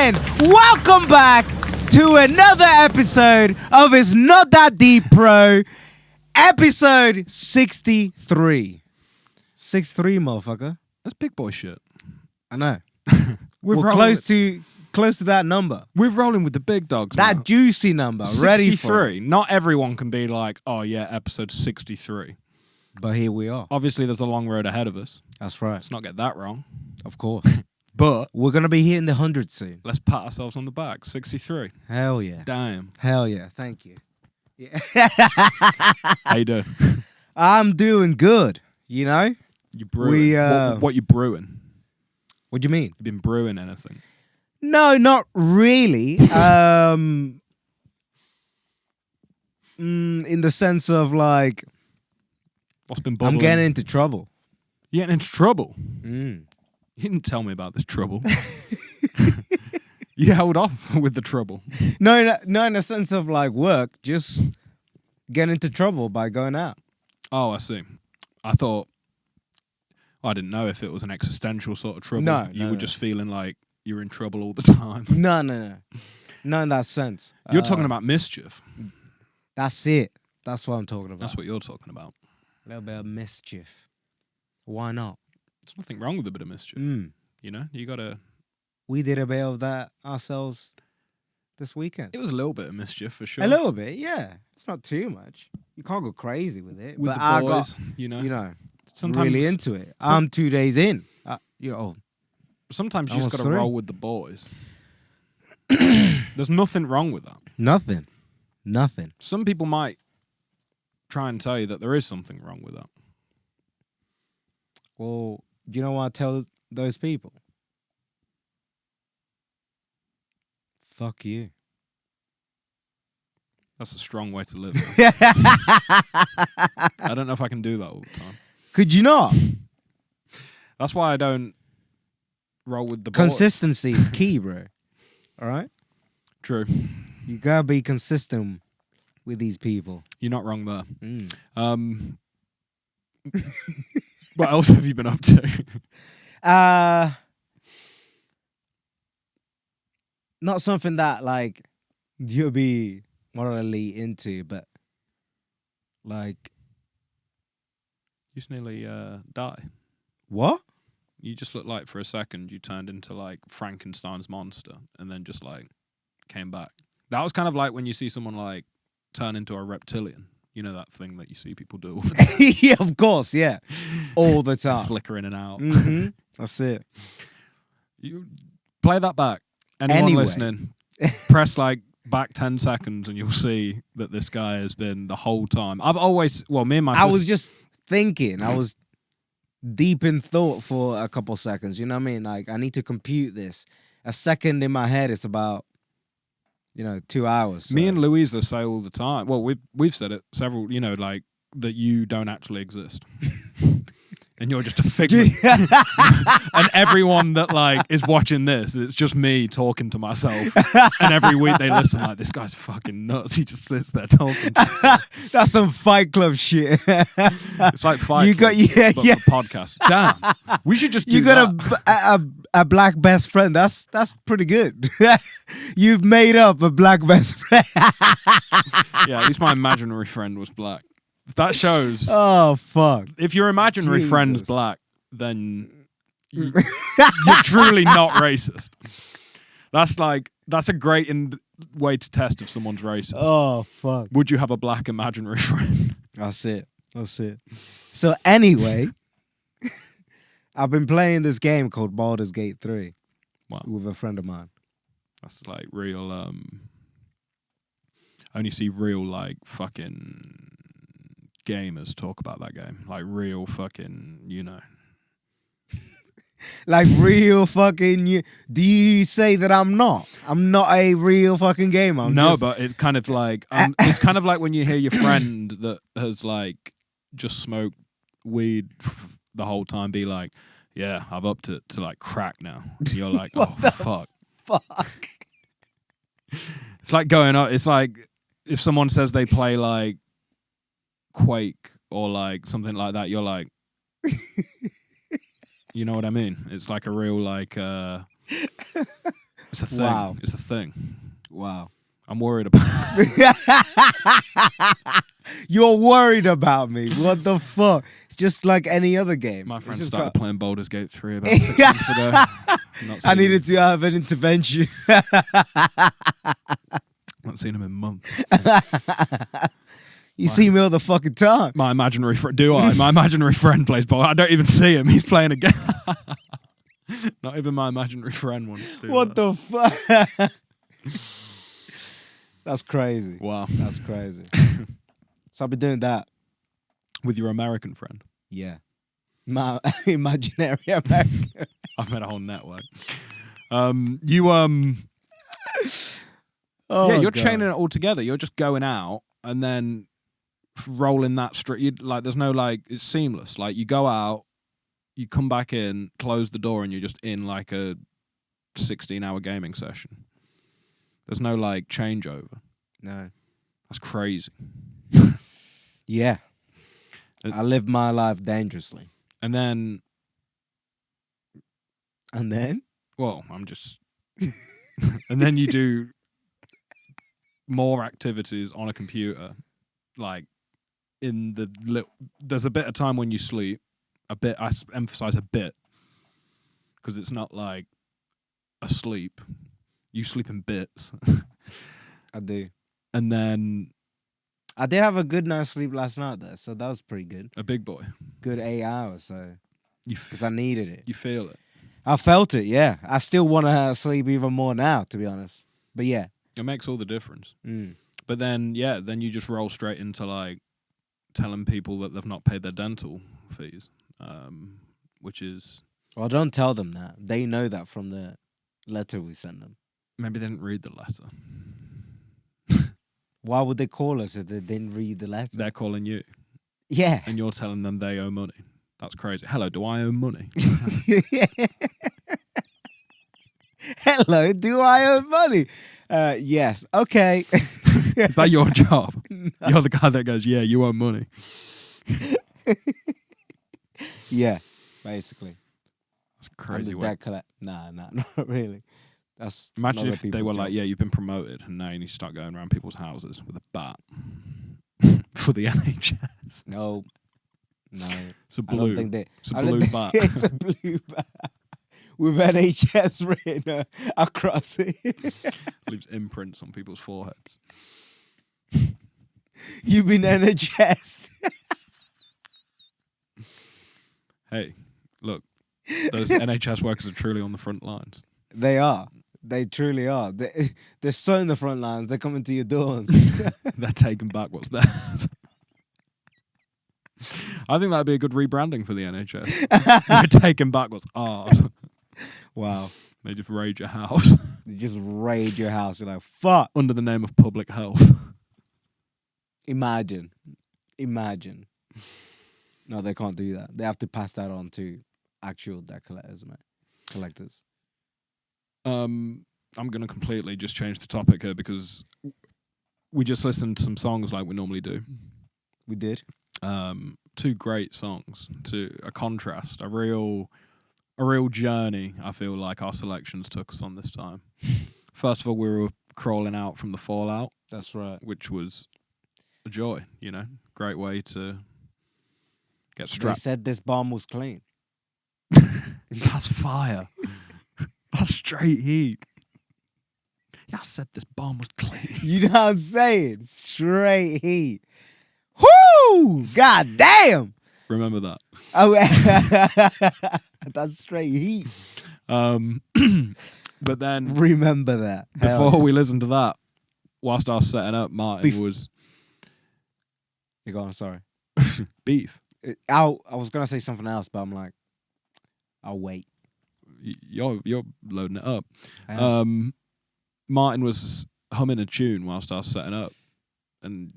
again. Welcome back to another episode of It's Not That Deep Pro, episode 63. 63, motherfucker. That's big boy shit. I know. We're close to that number. We're rolling with the big dogs. That now. juicy number. 63. Ready for it. Not everyone can be like, oh yeah, episode 63. But here we are. Obviously, there's a long road ahead of us. That's right. Let's not get that wrong. Of course. But We're going to be hitting the 100 soon. let's pat ourselves on the back. 63. Hell yeah. Damn. Hell yeah. Thank you. Yeah. How you doing? I'm doing good, you know? You brewing? What you brewing? What do you mean? You been brewing anything? No, not really. In the sense of like, What's been bubbling? I'm getting into trouble. You getting into trouble? Mm. You didn't tell me about this trouble. You held off with the trouble. No, in the sense of like work, just getting into trouble by going out. Oh, I see. I didn't know if it was an existential sort of trouble. No, you no, were no. just feeling like you were in trouble all the time. No. Not in that sense. You're talking about mischief. That's it. That's what I'm talking about. That's what you're talking about. A little bit of mischief. Why not? There's nothing wrong with a bit of mischief. You know, you gotta. We did a bit of that ourselves this weekend. It was a little bit of mischief for sure. A little bit, yeah. It's not too much. You can't go crazy with it. With but the I boys, got, you know. sometimes really into it. I'm 2 days in. Sometimes you just almost gotta 3. roll with the boys. There's nothing wrong with that. Nothing. Some people might try and tell you that there is something wrong with that. Well, do you know what I tell those people? Fuck you. That's a strong way to live. I don't know if I can do that all the time. Could you not? That's why I don't roll with the boys. Consistency is key, bro. All right? True. You gotta be consistent with these people. You're not wrong there. Mm. What else have you been up to? Not something that like you'll be morally into, but like You just nearly die. what? You just looked like for a second you turned into like Frankenstein's monster and then just like came back. That was kind of like when you see someone like turn into a reptilian. You know that thing that you see people do all the time. Yeah, of course, yeah. All the time. Flicker in and out. Mm-hmm. That's it. You play that back. Anyone Anyway. listening, press like back 10 seconds and you'll see that this guy has been the whole time. Me and my I was just thinking. I was deep in thought for a couple seconds. You know what I mean? Like, I need to compute this. A second in my head is about, 2 hours. So. Me and Louisa say all the time. Well, we've said it several. Like that you don't actually exist, and you're just a figment. And everyone that like is watching this, it's just me talking to myself. And every week they listen like, this guy's fucking nuts. He just sits there talking. To himself. That's some Fight Club shit. It's like Fight You Club, got but for podcast. Damn, we should just do You got that. a black best friend. That's pretty good. You've made up a black best friend. Yeah, at least my imaginary friend was black. That shows. Oh fuck! If your imaginary Jesus. friend's black, then you're truly not racist. That's a great way to test if someone's racist. Oh fuck! Would you have a black imaginary friend? That's it. So anyway, I've been playing this game called Baldur's Gate 3 with a friend of mine. That's like real. I only see real like fucking gamers talk about that game. Like real fucking, Like real fucking. Do you say that I'm not? I'm not a real fucking gamer. But it's kind of like it's kind of like when you hear your friend that has like just smoked weed the whole time be like, yeah, I've upped it to like crack now. And you're like, oh fuck. Fuck. It's like going up. It's like if someone says they play like Quake or like something like that, you're like, you know what I mean? It's like a real like It's a thing. Wow. It's a thing. Wow. I'm worried about. You're worried about me. What the fuck? It's just like any other game. My It's friend just started got- playing Baldur's Gate 3 about 6 months ago. Not I seen needed to have an intervention. Not seen him in months. You see me all the fucking time. My imaginary friend. Do I? My imaginary friend plays ball. I don't even see him. He's playing a game. Not even my imaginary friend wants to. What the fuck? That's crazy. Wow. That's crazy. So I've been doing that. With your American friend. Yeah. My imaginary American. I've made a whole network. Oh, Yeah, you're God. chaining it all together. You're just going out and then rolling that straight. Like, there's no like, it's seamless. Like, you go out, you come back in, close the door, and you're just in like a 16-hour gaming session. There's no like changeover. No. That's crazy. Yeah. I live my life dangerously. And then, And then? well, I'm just. And then you do more activities on a computer, like in the there's a bit of time when you sleep. A bit. I emphasize a bit because it's not like asleep. You sleep in bits, I do. and then I did have a good night's sleep last night, though, so that was pretty good. a big boy. Good 8 hours, so You because I needed it. you feel it. I felt it, yeah. I still want to sleep even more now, to be honest. But yeah. It makes all the difference. Mm. But then, yeah, then you just roll straight into like telling people that they've not paid their dental fees, which is Well, don't tell them that. They know that from the letter we sent them. maybe they didn't read the letter. Why would they call us if they didn't read the letter? They're calling you, Yeah. and you're telling them they owe money. That's crazy. Hello, do I owe money? Hello, do I owe money? Yes. Okay. Is that your job? You're the guy that goes, yeah, you owe money. Yeah, basically. That's I'm crazy. the Way. debt collect. Nah, not really. That's Imagine other if they people's were like, job. yeah, you've been promoted, and now you need to start going around people's houses with a bat for the NHS. No. It's a I blue. don't think they. It's a I don't blue think- bat. It's a blue bat with NHS written across it. Leaves imprints on people's foreheads. You've been NHS. Hey, look, those NHS workers are truly on the front lines. They are. They truly are. They're so in the front lines. They're coming to your doors. They're taking back what's theirs. I think that'd be a good rebranding for the NHS. They're taking back what's ours. Wow. They just raid your house You just raid your house. You're like, fuck. under the name of public health. Imagine. No, they can't do that. They have to pass that on to actual debt collectors, mate. Collectors. I'm gonna completely just change the topic here because we just listened to some songs like we normally do. We did. Two great songs, to a contrast, a real journey. I feel like our selections took us on this time. First of all, we were crawling out from the Fallout, That's right. which was a joy. You know, great way to get They strapped. said this bomb was clean. That's fire. That's straight heat. Yeah, I said this bomb was clean. You know what I'm saying? Straight heat. Whoo! God damn! Remember that. Oh, that's straight heat. But then Remember that. Hell before yeah. we listened to that, whilst I was setting up, Martin was You go on, sorry. beef. I was going to say something else, but I'm like, I'll wait. You're loading it up. I am. Martin was humming a tune whilst I was setting up, and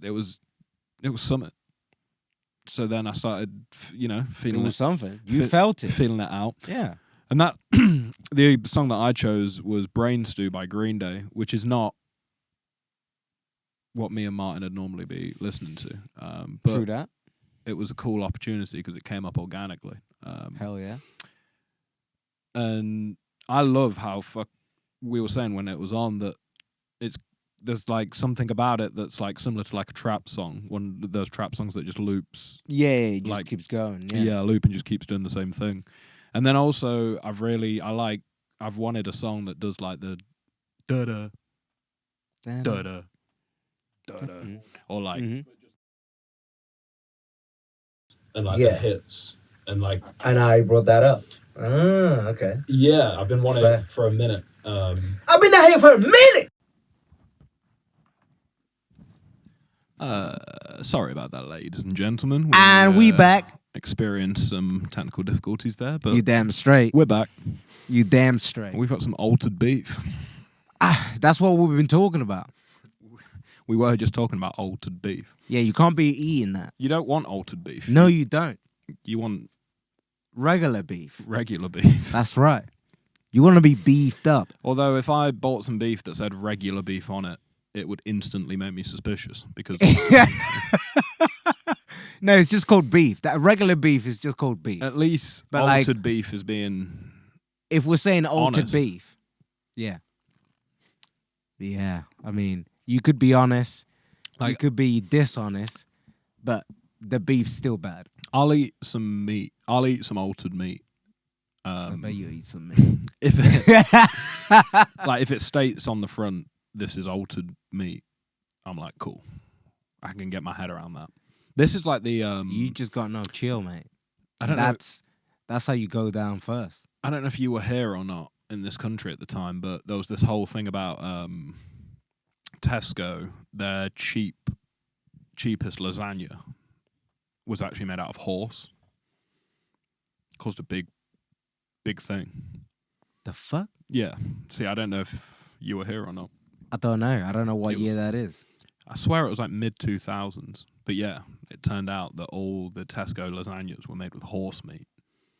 it was something. So then I started, it feeling was it, something. You Fe- felt it. feeling it out. Yeah. And that the song that I chose was "Brain Stew" by Green Day, which is not what me and Martin would normally be listening to. But True that. it was a cool opportunity because it came up organically. Hell yeah. And I love how we were saying when it was on that there's like something about it that's like similar to like a trap song. One of those trap songs that just loops. Yeah, it just Like- keeps going. Yeah, Yeah. loop and just keeps doing the same thing. And then also I've wanted a song that does like the da da da da da da, or like Mhm. and like Yeah. the hits and like And I brought that up. Okay. yeah, I've been wanting Fair. it for a minute. I've been out here for a minute. sorry about that, ladies and gentlemen. And we back. Experienced some technical difficulties there, but You damn straight. we're back. You damn straight. We've got some altered beef. That's what we've been talking about. We were just talking about altered beef. Yeah, you can't be eating that. You don't want altered beef. No, you don't. You want Regular beef. regular beef. That's right. You want to be beefed up. Although if I bought some beef that said regular beef on it, it would instantly make me suspicious because No, it's just called beef. That regular beef is just called beef. at least But, like- altered beef is being If we're saying altered honest. beef, yeah. Yeah, I mean, you could be honest, you Like- could be dishonest, but the beef's still bad. I'll eat some meat. I'll eat some altered meat. I bet you eat some meat. If it, like if it states on the front this is altered meat, I'm like cool. I can get my head around that. This is like the You just got no chill, mate. I don't know. That's how you go down first. I don't know if you were here or not in this country at the time, but there was this whole thing about Tesco. Their cheapest lasagna was actually made out of horse. Caused a big thing. The fuck? Yeah. See, I don't know if you were here or not. I don't know. I don't know what It year was- that is. I swear it was like mid 2000s. But yeah, it turned out that all the Tesco lasagnas were made with horse meat.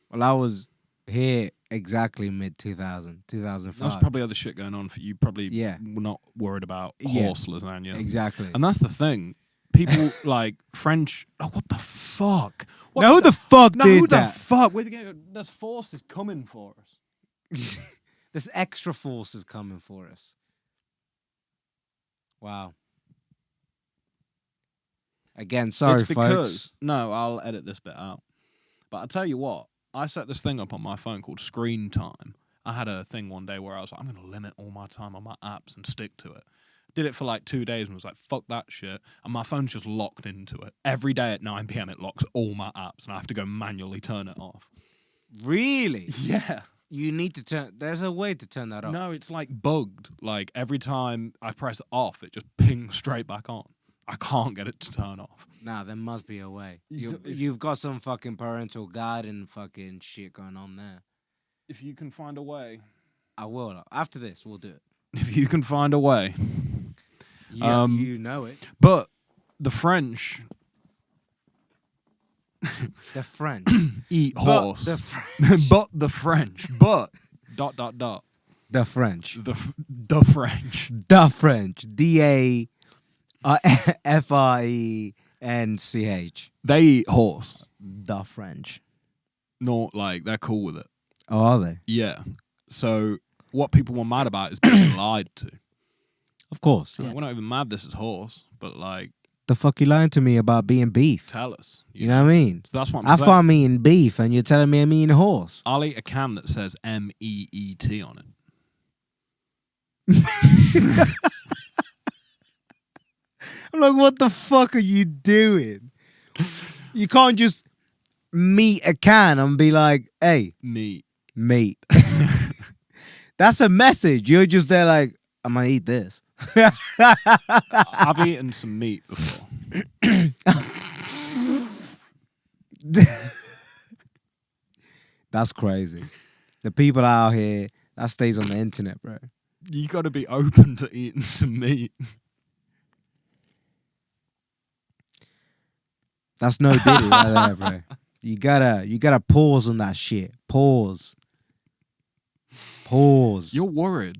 Well, I was here exactly mid 2000, 2005. There's probably other shit going on for you. Probably Yeah. were not worried about Yeah. horse lasagna. Exactly. And that's the thing. People like French. Oh, what the fuck? What Now who the fuck No, did who the that? fuck? There's forces coming for us. There's extra forces coming for us. Wow. Again, sorry, it's because folks. no, I'll edit this bit out. But I tell you what, I set this thing up on my phone called Screen Time. I had a thing one day where I was like, I'm going to limit all my time on my apps and stick to it. Did it for like 2 days and was like, fuck that shit. And my phone's just locked into it. Every day at 9 p.m. it locks all my apps and I have to go manually turn it off. Really? Yeah. You need to turn. There's a way to turn that off. No, it's like bugged. Like every time I press off, it just pings straight back on. I can't get it to turn off. Nah, there must be a way. You- You've got some fucking parental guide and fucking shit going on there. If you can find a way. I will. After this, we'll do it. If you can find a way. Yeah, you know it. But the French The French. eat But horse. the French. But the French. But dot dot dot. The French. The French. The French. DAFRENCH. They eat horse. The French. Not like they're cool with it. Oh, are they? Yeah. So what people were mad about is being lied to. Of course. Like, Yeah. we're not even mad this is horse, but like The fuck you lying to me about being beef? tell us. You know what I mean? So that's what I'm I saying. thought I'm eating beef, and you're telling me I'm eating horse. I'll eat a can that says MEET on it. I'm like, what the fuck are you doing? You can't just meet a can and be like, hey, Meat. mate. That's a message. You're just there like, I'm gonna eat this. I've eaten some meat before. That's crazy. The people out here, that stays on the internet, bro. You got to be open to eating some meat. That's no diddy right there, bro. You gotta pause on that shit. Pause. You're worried.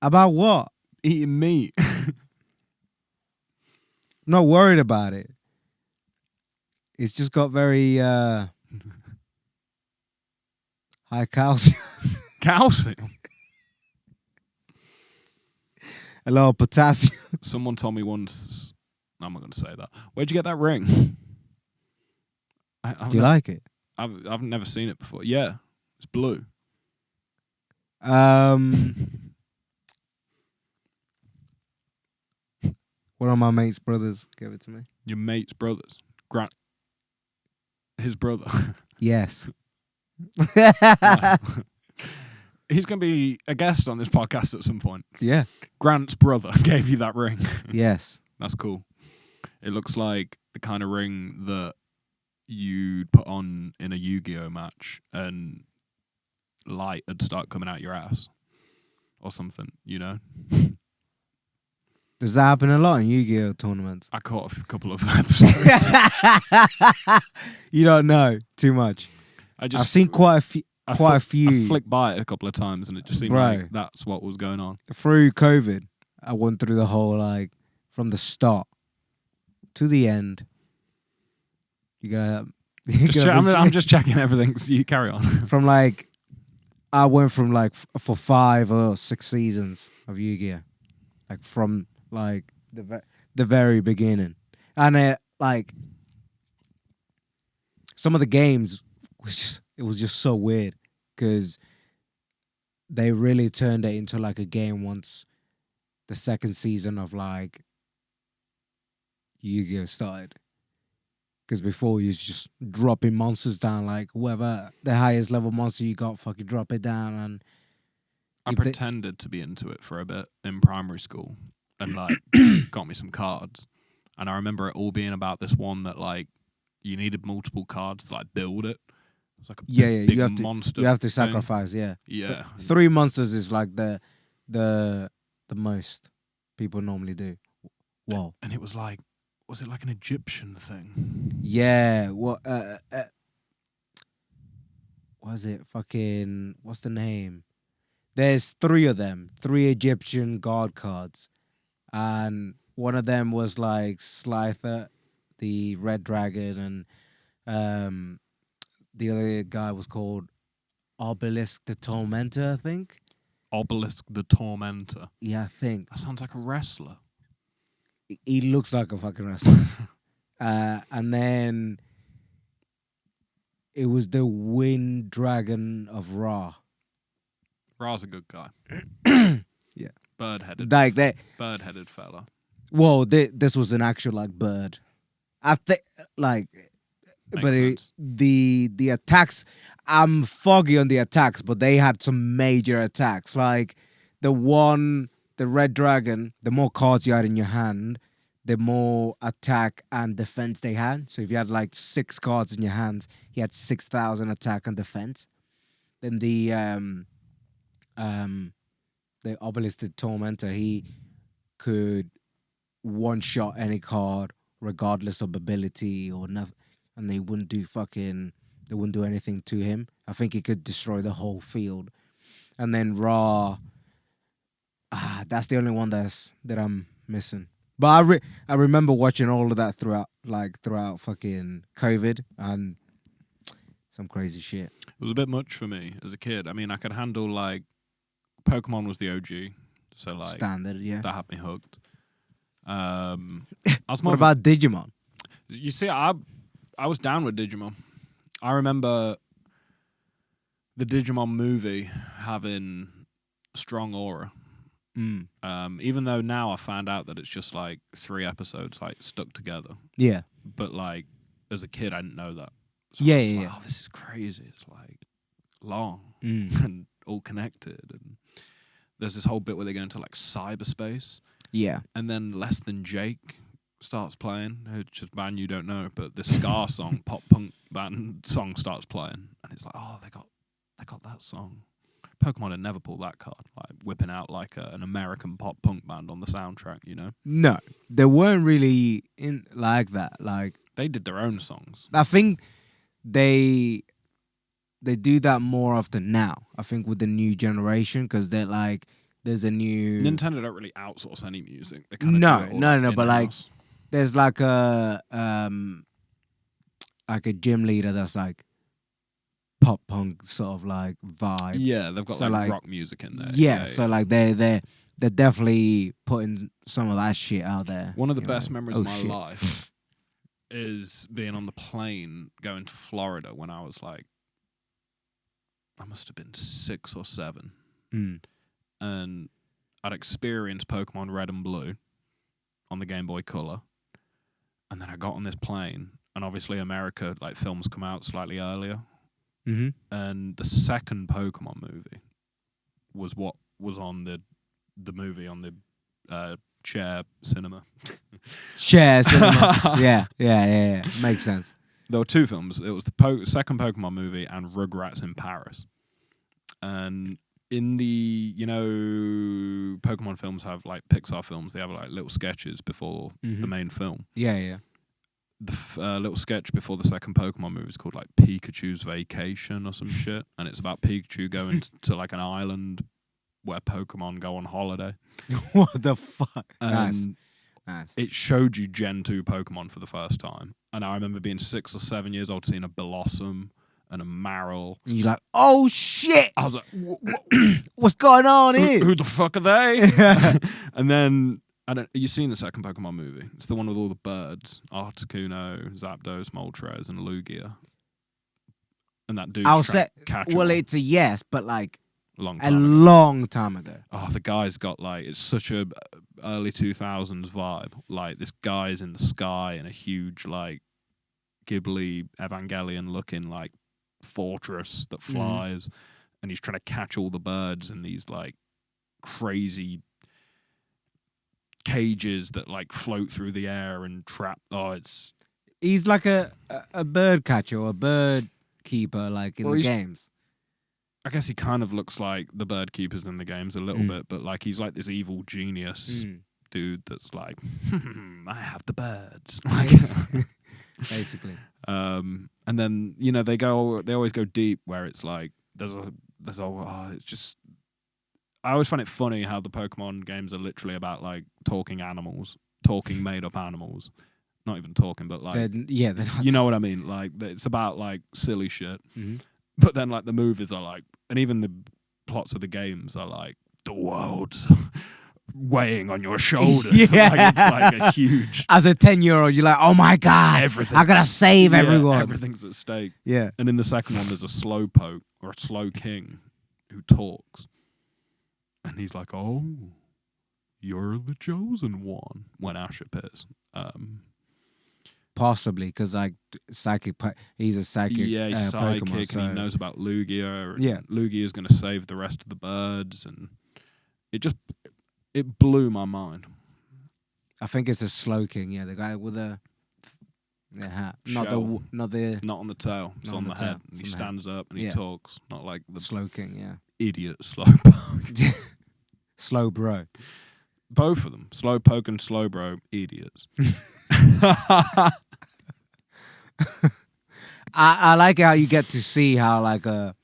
About what? Eating meat. I'm not worried about it. It's just got very how high calcium, Calcium. a lot of potassium. Someone told me once. I'm not going to say that. Where'd you get that ring? I've Do you like it? I've never seen it before. Yeah, it's blue. One of my mate's brothers gave it to me. Your mate's brothers. His brother. Yes. He's going to be a guest on this podcast at some point. Yeah. Grant's brother gave you that ring. Yes. That's cool. It looks like the kind of ring that you'd put on in a Yu-Gi-Oh match and light would start coming out your ass or something, you know? Does that happen a lot in Yu-Gi-Oh tournaments? I caught a couple of episodes. You don't know too much. I've seen quite a few. I flicked by it a couple of times and it just seemed like that's what was going on. Through COVID, I went through the whole, like, from the start to the end. I'm just checking everything, so you carry on. From, like, I went from, like, for 5 or 6 seasons of Yu-Gi-Oh! Like, from, like, the very beginning. And, like, some of the games it was just so weird because they really turned it into like a game once the second season of like Yu-Gi-Oh started. Because before you was just dropping monsters down, like whoever the highest level monster you got, fucking drop it down. And I pretended to be into it for a bit in primary school and like got me some cards. And I remember it all being about this one that like you needed multiple cards to like build it. It's like a big monster. You have to thing. sacrifice, yeah. Yeah. 3 monsters is like the most people normally do. Whoa. And it was like, was it like an Egyptian thing? Yeah. What was it? Fucking what's the name? There's 3 of them, 3 Egyptian god cards. And one of them was like Slither, the red dragon, and the other guy was called Obelisk the Tormentor, I think. Obelisk the Tormentor. Yeah, I think. That sounds like a wrestler. He looks like a fucking wrestler. And then it was the Wind Dragon of Ra. Ra's a good guy. Yeah. Bird-headed. Like that. Bird-headed fella. Well, this was an actual like bird. I think like, Makes sense. The attacks. I'm foggy on the attacks, but they had some major attacks. Like the red dragon. The more cards you had in your hand, the more attack and defense they had. So if you had like 6 cards in your hands, he had 6,000 attack and defense. Then the Obelisk the Tormentor, he could one-shot any card regardless of ability or nothing, and they wouldn't do anything to him. I think he could destroy the whole field. And then Ra, that's the only one that I'm missing. But I remember watching all of that throughout fucking COVID and some crazy shit. It was a bit much for me as a kid. I mean, I could handle like Pokemon was the OG, so like Standard, yeah. that had me hooked. I was What about Digimon? You see, I was down with Digimon. I remember the Digimon movie having strong aura. Even though now I found out that it's just like 3 episodes like stuck together. Yeah. But like as a kid, I didn't know that. So Yeah, I was yeah, like, yeah. oh, this is crazy. It's like long Mm. and all connected. And there's this whole bit where they go into like cyberspace. Yeah. And then Less Than Jake starts playing, which is a band you don't know, but the ska song, pop punk band song starts playing. And it's like, oh, they got that song. Pokemon had never pulled that card, like whipping out like an American pop punk band on the soundtrack, you know? No, they weren't really in like that. Like They did their own songs. I think they do that more often now. I think with the new generation, because they're like, there's a new Nintendo don't really outsource any music. They kind of no, but like there's like a gym leader that's like pop punk sort of like vibe. Yeah, they've got So, like like, rock music in there. Yeah, so like they're definitely putting some of that shit out there. One of the you best know? memories Oh, of my shit. life is being on the plane going to Florida when I was like, I must have been 6 or 7, Mm. and I'd experienced Pokemon Red and Blue on the Game Boy Color, and then I got on this plane, and obviously America, like, films come out slightly earlier, Mm-hmm. and the second Pokemon movie was what was on the movie on the chair cinema. Share cinema. yeah. Makes sense. There were 2 films. It was the second Pokemon movie and Rugrats in Paris. And in the, you know, Pokemon films have, like, Pixar films, they have, like, little sketches before the main film. Yeah. The little sketch before the second Pokemon movie is called, like, Pikachu's Vacation or some shit. And it's about Pikachu going to, like, an island where Pokemon go on holiday. What the fuck? And Nice. it showed you Gen 2 Pokemon for the first time. And I remember being 6 or 7 years old, seeing a Blossom and a Marill. And you're like, oh shit! I was like, What's going on here? who the fuck are they? And then, you've seen the second Pokemon movie. It's the one with all the birds. Articuno, Zapdos, Moltres, and Lugia. And that dude's I'll trying say, to catch well, them all. it's a yes, but like A long a time ago. long time ago. Oh, the guy's got like, it's such a early 2000s vibe. Like, this guy's in the sky in a huge, like, Ghibli Evangelion looking, like, fortress that flies. And he's trying to catch all the birds in these, like, crazy cages that, like, float through the air and trap. Oh, it's. He's like a bird catcher or a bird keeper, like in Well, the he's- games. I guess he kind of looks like the bird keepers in the games a little bit, but, like, he's like this evil genius dude that's like, I have the birds. Like, Basically. and then, you know, they always go deep where it's like it's just, I always find it funny how the Pokemon games are literally about like talking made up animals, not even talking, but like, They're not. you know what I mean? Like, it's about like silly shit, Mhm. but then like the movies are like, and even the plots of the games are like, the world's weighing on your shoulders. Yeah. Like, it's like a huge. As a 10-year-old, you're like, oh my god, Everything. I gotta save Yeah, everyone. Everything's at stake. Yeah. And in the second one, there's a Slowpoke or a Slowking who talks. And he's like, oh, you're the chosen one when Ash appears. Possibly, because like he's a psychic. Yeah, he's psychic Pokemon, so and he knows about Lugia. And Yeah. Lugia's going to save the rest of the birds. And it blew my mind. I think it's a Slowking. Yeah, the guy with the hat, not Shell. not the Not on the tail, it's Not on on the the tail, head. it's And he on the head. stands up and he Yeah. talks, not like the Slowking. Yeah, idiot Slowpoke. slow bro. Both of them, Slowpoke and Slowbro, idiots. I like how you get to see how like a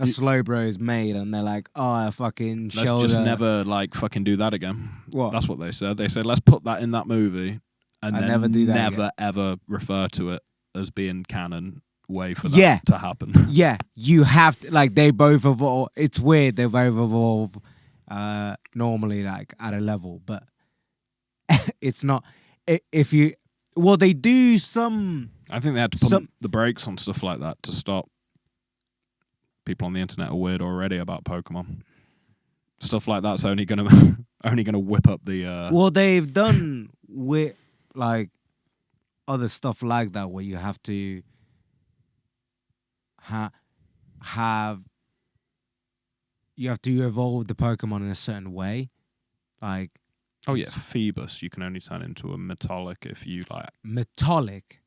slow bro is made, and they're like, oh, a fucking Let's shoulder. just never like fucking do that again. What? That's what they said. They said let's put that in that movie and then never do that never ever refer to it as being canon. Way for that Yeah. to happen. Yeah, you have to, like, they both evolve. It's weird they both evolve normally like at a level, but it's not. If you, well, they do some. I think they had to put Some- the brakes on stuff like that to stop. People on the internet are weird already about Pokemon. Stuff like that's only gonna whip up the. Well, they've done with like other stuff like that where you have to have you have to evolve the Pokemon in a certain way, like Oh yeah, Phoebus. You can only turn into a metallic if you like. metallic.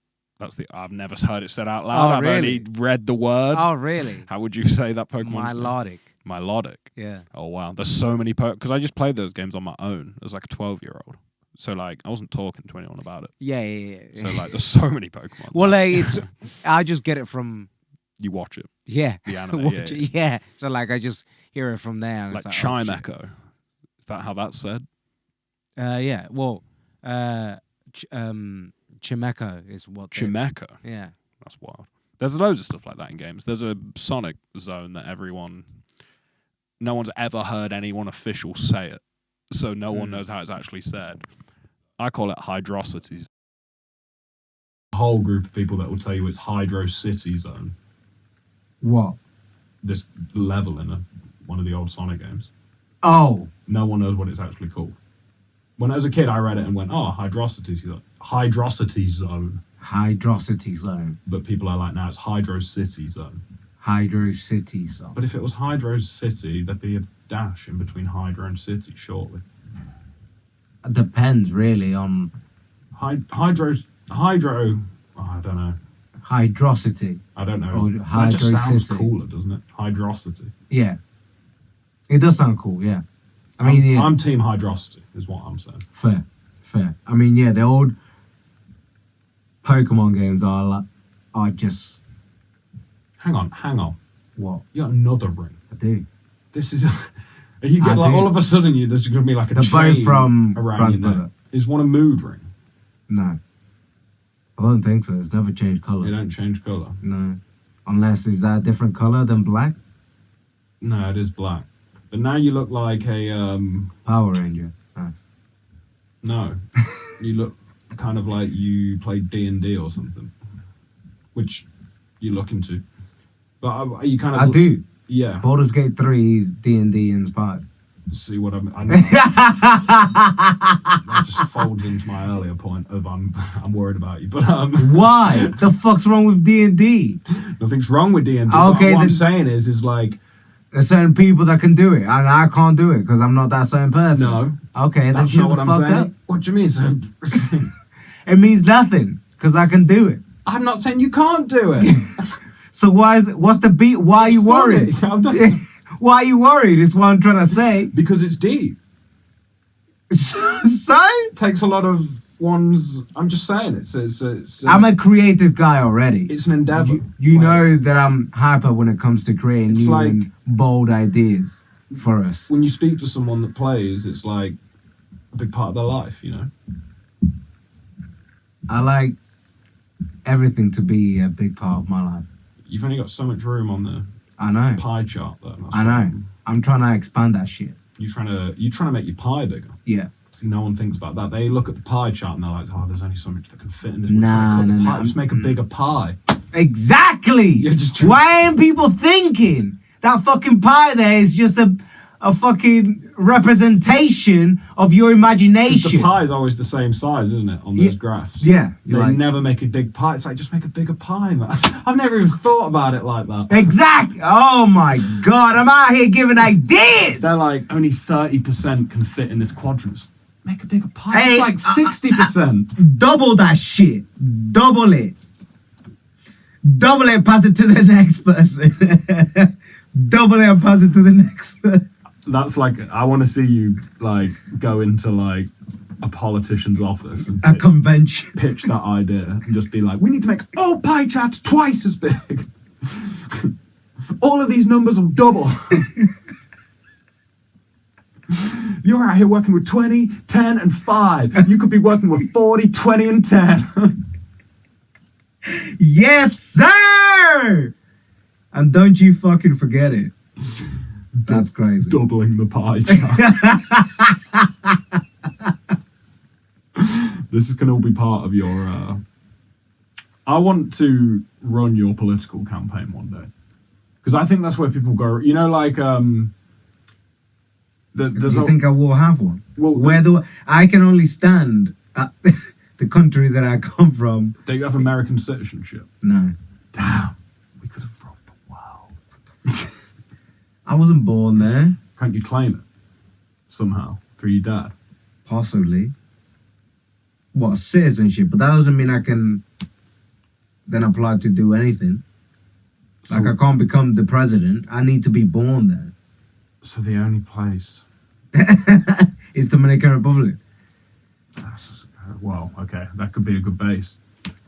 I've never heard it said out loud. Oh, I've really? only read the word. Oh, really? How would you say that Pokemon? Milotic. Milotic. Yeah. Oh wow, there's so many because I just played those games on my own as like a 12-year-old. So like I wasn't talking to anyone about it. Yeah. So like there's so many Pokemon. Well, like, it's I just get it from you watch it, the anime. Watch yeah, it, yeah. So like I just hear it from there. And like it's Chime oh, shit. Echo. Is that how that's said? Yeah. Well, Chimecho is what. Chimecho. Yeah. That's wild. There's loads of stuff like that in games. There's a Sonic zone that no one's ever heard anyone official say it, so no one knows how it's actually said. I call it Hydrocity. A whole group of people that will tell you it's Hydro City Zone. What? This level in one of the old Sonic games. Oh. No one knows what it's actually called. When I was a kid, I read it and went, "Oh, Hydrocity Zone." Hydrocity Zone. Hydrocity Zone. But people are like, now it's Hydro City Zone. Hydro City Zone. But if it was Hydro City, there'd be a dash in between Hydro and City, surely. It depends really on Hydro. Oh, I don't know. hydrocity. I don't know. Or That just sounds Hydrocity. cooler, doesn't it? Hydrocity. Yeah. It does sound cool, yeah. I mean, yeah. I'm Team Hydrocity, is what I'm saying. Fair. I mean, yeah, the old Pokemon games are just Hang on. what You got another ring. I do. This is. You get I like do. all of a sudden there's going to be like a They're chain both from around your Brother. neck. Is one a mood ring? No, I don't think so. It's never changed You color. don't change color. No, unless is that a different color than black? No, it is black. But now you look like a Power Ranger. Nice. no. You look kind of like you play D&D or something, which you look into. But you kind of. I do. Yeah. Baldur's Gate 3 is D&D inspired. See what I know. That just folds into my earlier point of I'm worried about you. But Why? The fuck's wrong with D&D? nothing's wrong with D&D. Okay, what I'm then- saying is like There's certain people that can do it, and I can't do it because I'm not that certain person. no. Okay, then That's shut not the what I'm fuck saying. up. What do you mean? So, It means nothing because I can do it. I'm not saying you can't do it. So what's the beat? Why are you worried? Funny. I'm not- Why are you worried? Is what I'm trying to say. because it's deep. So It takes a lot of ones. I'm just saying it's I'm a creative guy already. it's an endeavor. You know that I'm hyper when it comes to creating It's new like- and bold ideas for us. When you speak to someone that plays, it's like a big part of their life, you know. I like everything to be a big part of my life. You've only got so much room on the I know. pie chart, though. That's I know. I'm trying to expand that shit. You're trying to make your pie bigger. Yeah. See, no one thinks about that. They look at the pie chart and they're like, "Oh, there's only so much that can fit in this." Nah, Cut the nah, pie. nah. Just make a bigger pie. Exactly. You're just trying- Why ain't people thinking that fucking pie there is just a fucking representation of your 'Cause imagination? the pie is always the same size, isn't it, on those Yeah. graphs? Yeah. They Like, never make a big pie. It's like, just make a bigger pie, man. I've never even thought about it like that. exactly. Oh my god, I'm out here giving ideas. They're like, only 30% can fit in this quadrant. Make a bigger pie. Hey, It's like 60%. Double that shit. Double it. Double it and pass it to the next person. Double it and pass it to the next person. That's like, I want to see you like go into like a politician's office and A convention. pitch that idea and just be like, we need to make all pie charts twice as big. All of these numbers will double. You're out here working with 20, 10, and 5. You could be working with 40, 20, and 10. Yes, sir! And don't you fucking forget it. That's crazy. Doubling the pie chart. This can all be part of your. I want to run your political campaign one day, because I think that's where people go. You know, like Do there's you think I will have one? well, Where do I can only stand at the country that I come from? do you have American citizenship? No. Damn, we could have robbed the world. I wasn't born there. Can't you claim it somehow through your dad? Possibly. What, citizenship? But that doesn't mean I can then apply to do anything. Like, So- I can't become the president. I need to be born there. So the only place. It's Dominican Republic. Well, okay, that could be a good base.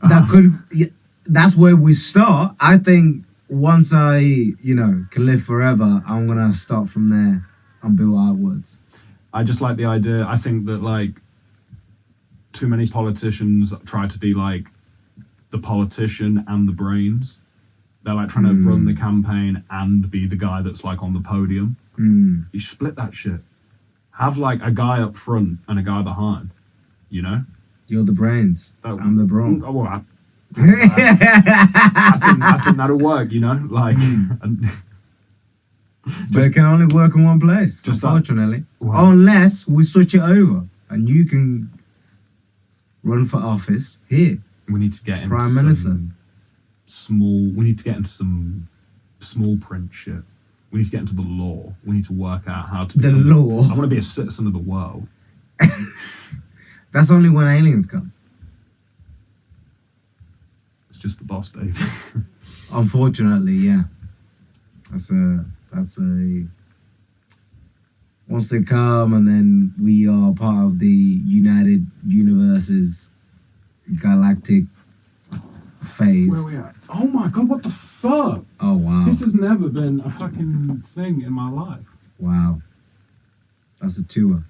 That could, yeah, that's where we start. I think once I, can live forever, I'm going to start from there and build outwards. I just like the idea. I think that like too many politicians try to be like the politician and the brains, They're like trying to run the campaign and be the guy that's like on the podium. You split that shit. Have like a guy up front and a guy behind. You know? You're the brains. I'm the brawn. Oh, well, I think that'll work. You know, like. And, But it can only work in one place, Just that. unfortunately. Wow. Unless we switch it over and you can run for office here, we need to get into Prime some Minister. We need to get into some small print shit. We need to get into the law. We need to work out how to. The become- law. I want to be a citizen of the world. That's only when aliens come. It's just the boss, baby. Unfortunately, yeah. That's a once they come and then we are part of the United Universes galactic phase. Where we at? Oh my god! What the fuck? Oh wow. This has never been a fucking thing in my life. Wow. That's a tour.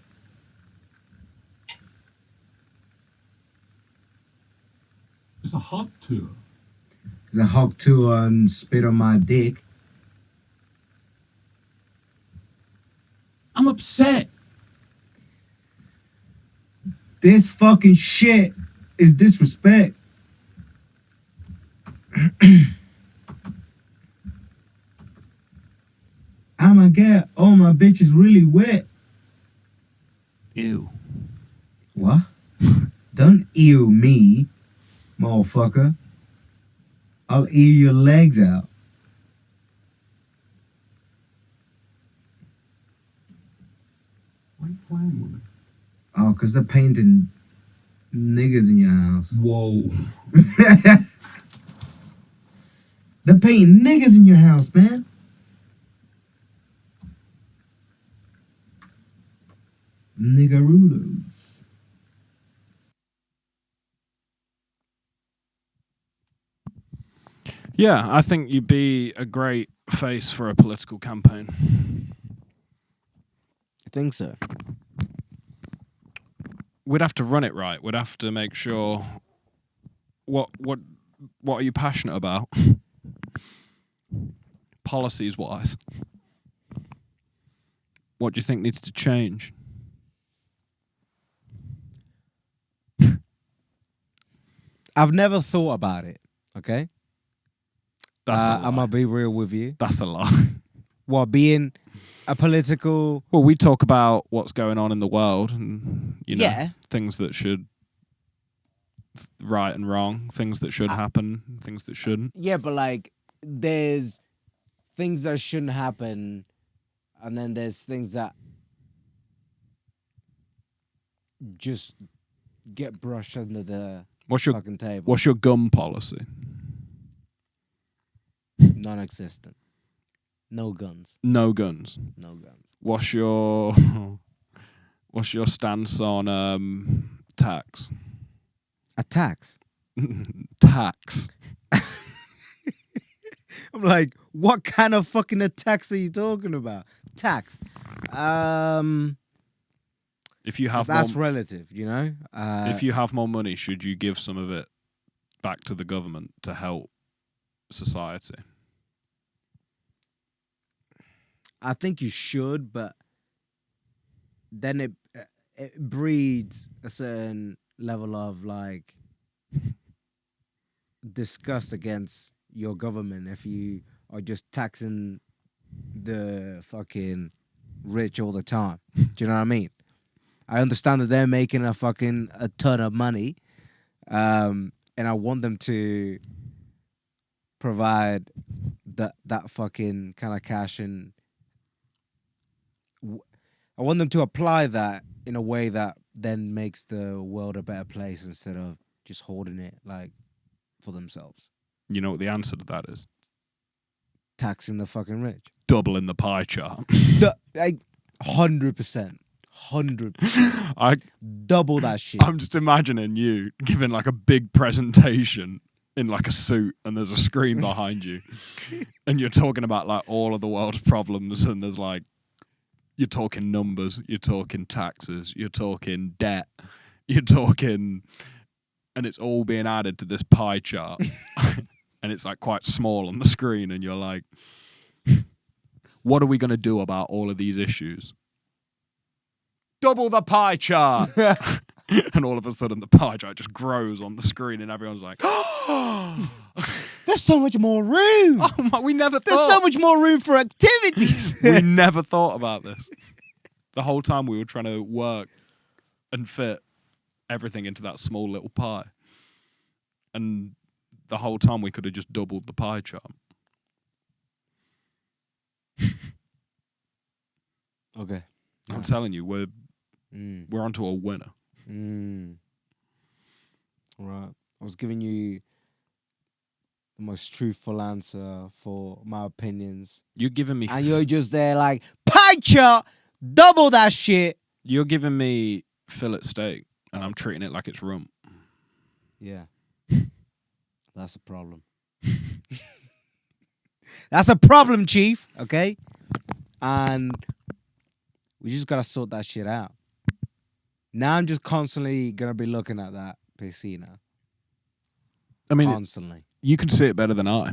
It's a hot tour. It's a hawk tour and spit on my dick. I'm upset. This fucking shit is disrespect. I'ma get all my bitches really wet. Ew. What? Don't ew me, motherfucker. I'll ew your legs out. Why are you playing with me? Oh, 'cause they're painting niggas in your house. Whoa. They're painting niggas in your house, man. Niggaroodles. Yeah, I think you'd be a great face for a political campaign. I think so. We'd have to run it right. We'd have to make sure what are you passionate about? Policies wise. What do you think needs to change? I've never thought about it. Okay, That's a lie. I'm gonna be real with you. That's a lie. What, being a political? Well, we talk about what's going on in the world and Yeah. things that should right and wrong, things that should happen, things that shouldn't. Yeah, but like, there's things that shouldn't happen, and then there's things that just get brushed under the What's your fucking table. what's your gun policy? Non-existent. No guns. No guns. No guns. What's your stance on tax? Attacks. Tax. I'm like, what kind of fucking attacks are you talking about? Tax. If you have That's more, relative, you know. if you have more money, should you give some of it back to the government to help society? I think you should, but then it breeds a certain level of like disgust against your government if you are just taxing the fucking rich all the time. Do you know what I mean? I understand that they're making a ton of money, and I want them to provide that fucking kind of cash, and I want them to apply that in a way that then makes the world a better place instead of just hoarding it like for themselves. You know what the answer to that is? Taxing the fucking rich. Doubling the pie chart. Like 100%. 100%. I Double that shit. I'm just imagining you giving like a big presentation in like a suit and there's a screen behind you and you're talking about like all of the world's problems and there's like, you're talking numbers, you're talking taxes, you're talking debt, you're talking, and it's all being added to this pie chart. and it's like quite small on the screen, and you're like, what are we going to do about all of these issues? Double the pie chart. And all of a sudden the pie chart just grows on the screen and everyone's like, There's so much more room. oh my, we never There's thought. so much more room for activities. We never thought about this. The whole time we were trying to work and fit everything into that small little pie. And the whole time we could have just doubled the pie chart. Okay. I'm Nice. telling you, we're Mm. onto a winner. Right. I was giving you the most truthful answer for my opinions. You're giving me And you're just there like, pie chart, double that shit. you're giving me fillet steak and I'm treating it like it's rump. Yeah. That's a problem. That's a problem, Chief. Okay? And we just gotta sort that shit out. Now I'm just constantly gonna be looking at that PC now. I mean, Constantly. you can see it better than I.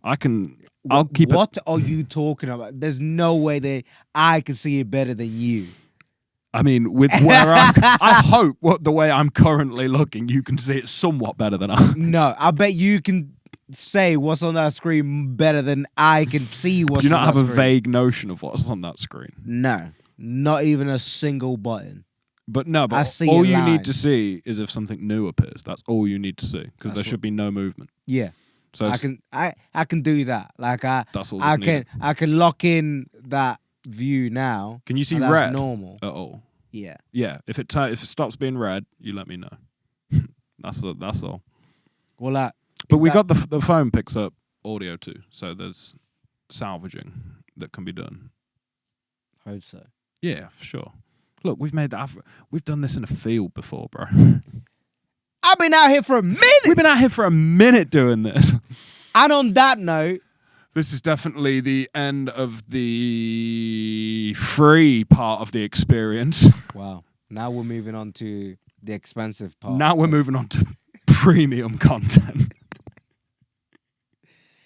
I'll keep it. What are you talking about? There's no way that I can see it better than you. I mean, with where I hope the way I'm currently looking, you can see it somewhat better than I. No, I bet you can say what's on that screen better than I can see what's Do you on not have that a screen. vague notion of what's on that screen? No, not even a single button. But no, I but see all a you line. need to see is if something new appears. That's all you need to see because That's there what- should be no movement. Yeah, So I it's- can do that. Like that's all. I that's needed. can lock in that view now. Can you see and that's red normal. at all? Yeah. Yeah. If it stops being red, you let me know. That's all. Well, like, But we that- got the phone picks up audio too, so there's salvaging that can be done. hope so. Yeah, for sure. Look, we've done this in a field before, bro. I've been out here for a minute. We've been out here for a minute doing this. And on that note, This is definitely the end of the free part of the experience. wow. Now we're moving on to the expensive part. Now we're moving on to premium content.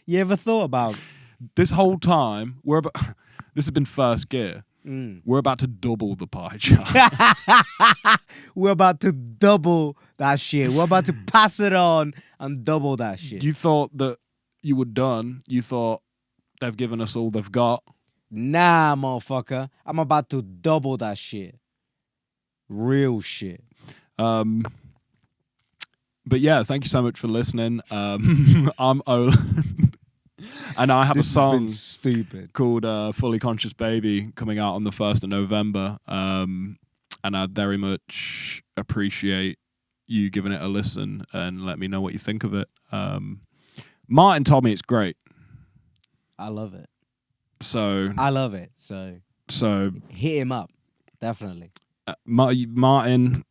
You ever thought about? This whole time, this has been first gear. Mm. We're about to double the pie chart. We're about to double that shit. We're about to pass it on and double that shit. You thought that you were done. You thought they've given us all they've got. Nah, motherfucker. I'm about to double that shit. Real shit. But yeah, thank you so much for listening. I'm Ola. And I have This a has song been stupid. called Fully Conscious Baby coming out on the 1st of November. And I very much appreciate you giving it a listen and let me know what you think of it. Martin told me it's great. I love it. So I love it. So hit him up. Definitely. Martin,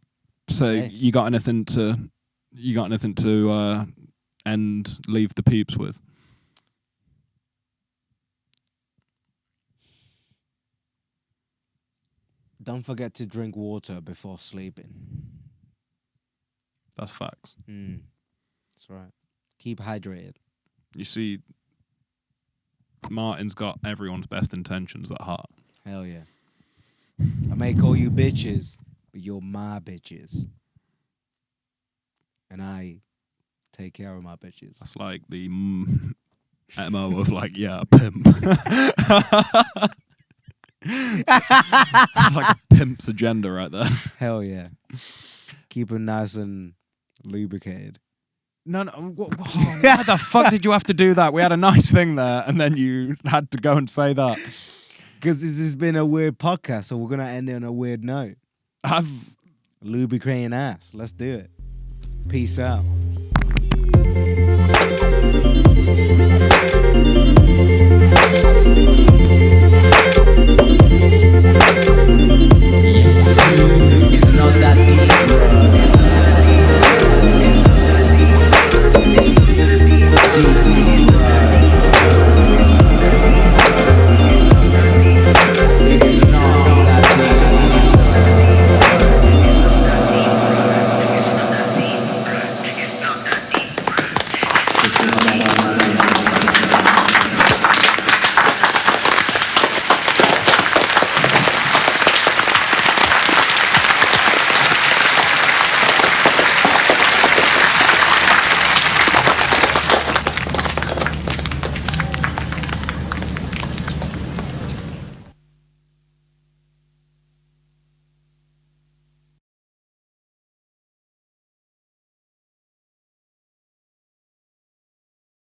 so Okay. you got anything to leave the peeps with? Don't forget to drink water before sleeping. That's facts. That's right. Keep hydrated. You see, Martin's got everyone's best intentions at heart. Hell yeah. I may call you bitches, but you're my bitches. And I take care of my bitches. That's like the MO of like, yeah, pimp. It's like a pimp's agenda right there. Hell yeah. Keep them nice and lubricated. No, why the fuck did you have to do that? We had a nice thing there, and then you had to go and say that. Because this has been a weird podcast, so we're going to end it on a weird note. Lubricating ass. Let's do it. Peace out.